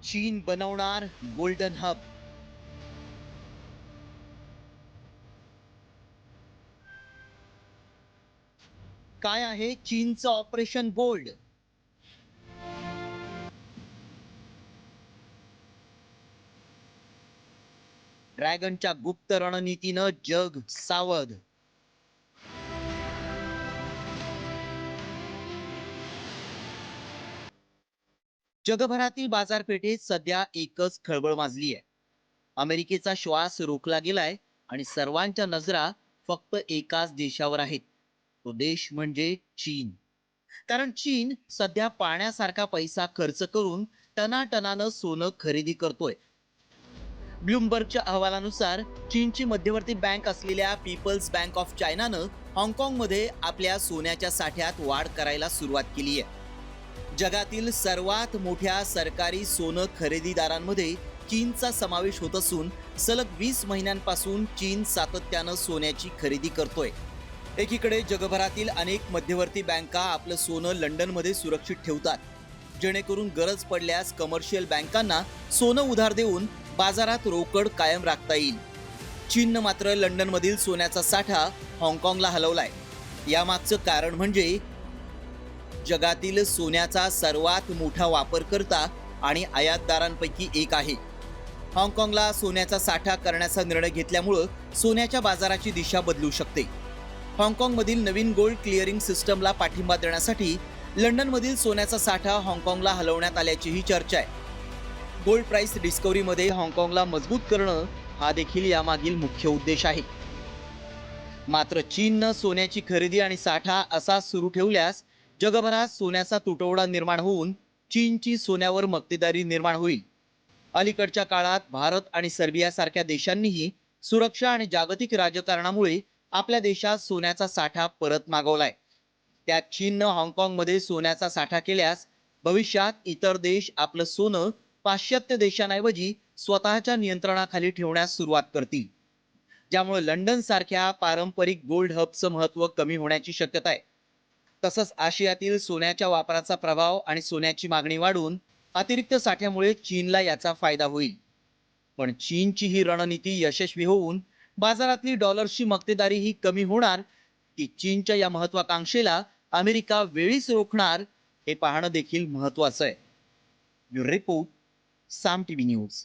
चीन बनवणार golden hub. काय आहे चीनचं ऑपरेशन गोल्ड? ड्रॅगनच्या गुप्त रणनीतीनं जग सावध. जगभरातील बाजारपेठेत सध्या एकच खळबळ माजली आहे. अमेरिकेचा श्वास रोखला गेलाय आणि सर्वांच्या नजरा फक्त एकाच देशावर आहेत. तो देश म्हणजे चीन. कारण चीन सध्या पाण्यासारखा पैसा खर्च करून टनाटनानं सोनं खरेदी करतोय. ब्लूमबर्गच्या अहवालानुसार चीनची मध्यवर्ती बँक असलेल्या पीपल्स बँक ऑफ चायनानं हाँगकाँगमध्ये आपल्या सोन्याच्या साठ्यात वाढ करायला सुरुवात केली आहे. जगातील सर्वात मोठ्या सरकारी सोनं खरेदीदारांमध्ये चीनचा समावेश होत असून सलग 20 महिन्यांपासून चीन सातत्यानं सोन्याची खरेदी करतोय. एकीकडे जगभरातील अनेक मध्यवर्ती बँका आपलं सोनं लंडनमध्ये सुरक्षित ठेवतात, जेणेकरून गरज पडल्यास कमर्शियल बँकांना सोनं उधार देऊन बाजारात रोकड कायम राखता येईल. चीननं मात्र लंडनमधील सोन्याचा साठा हाँगकाँगला हलवलाय. यामागचं कारण म्हणजे जगातील सोन्याचा सर्वात मोठा वापरकर्ता आणि आयातदारांपैकी एक आहे. हाँगकाँगला सोन्याचा साठा करण्याचा निर्णय घेतल्यामुळं सोन्याच्या बाजाराची दिशा बदलू शकते. हाँगकाँगमधील नवीन गोल्ड क्लिअरिंग सिस्टमला पाठिंबा देण्यासाठी लंडनमधील सोन्याचा साठा हाँगकाँगला हलवण्यात आल्याचीही चर्चा आहे. गोल्ड प्राइस डिस्कव्हरीमध्ये हाँगकाँगला मजबूत करणं हा देखील यामागील मुख्य उद्देश आहे. मात्र चीननं सोन्याची खरेदी आणि साठा असा सुरू ठेवल्यास जगभरात सोन्याचा तुटवडा निर्माण होऊन चीनची सोन्यावर मक्तेदारी निर्माण होईल. अलीकडच्या काळात भारत आणि सर्बियासारख्या देशांनीही सुरक्षा आणि जागतिक राजकारणामुळे आपल्या देशात सोन्याचा साठा परत मागवलाय. त्यात चीननं हाँगकाँगमध्ये सोन्याचा साठा केल्यास भविष्यात इतर देश आपलं सोनं पाश्चात्य देशांऐवजी स्वतःच्या नियंत्रणाखाली ठेवण्यास सुरुवात करतील, ज्यामुळे लंडन सारख्या पारंपरिक गोल्ड हबचं महत्त्व कमी होण्याची शक्यता आहे. तसंच आशियातील सोन्याच्या वापराचा प्रभाव आणि सोन्याची मागणी वाढून अतिरिक्त साठ्यामुळे चीनला याचा फायदा होईल. पण चीनची ही रणनीती यशस्वी होऊन बाजारातली डॉलर्सची मक्तेदारी ही कमी होणार की चीनच्या या महत्वाकांक्षेला अमेरिका वेळीच रोखणार, हे पाहणं देखील महत्वाचं आहे. ब्युरो रिपोर्ट, साम टीव्ही न्यूज.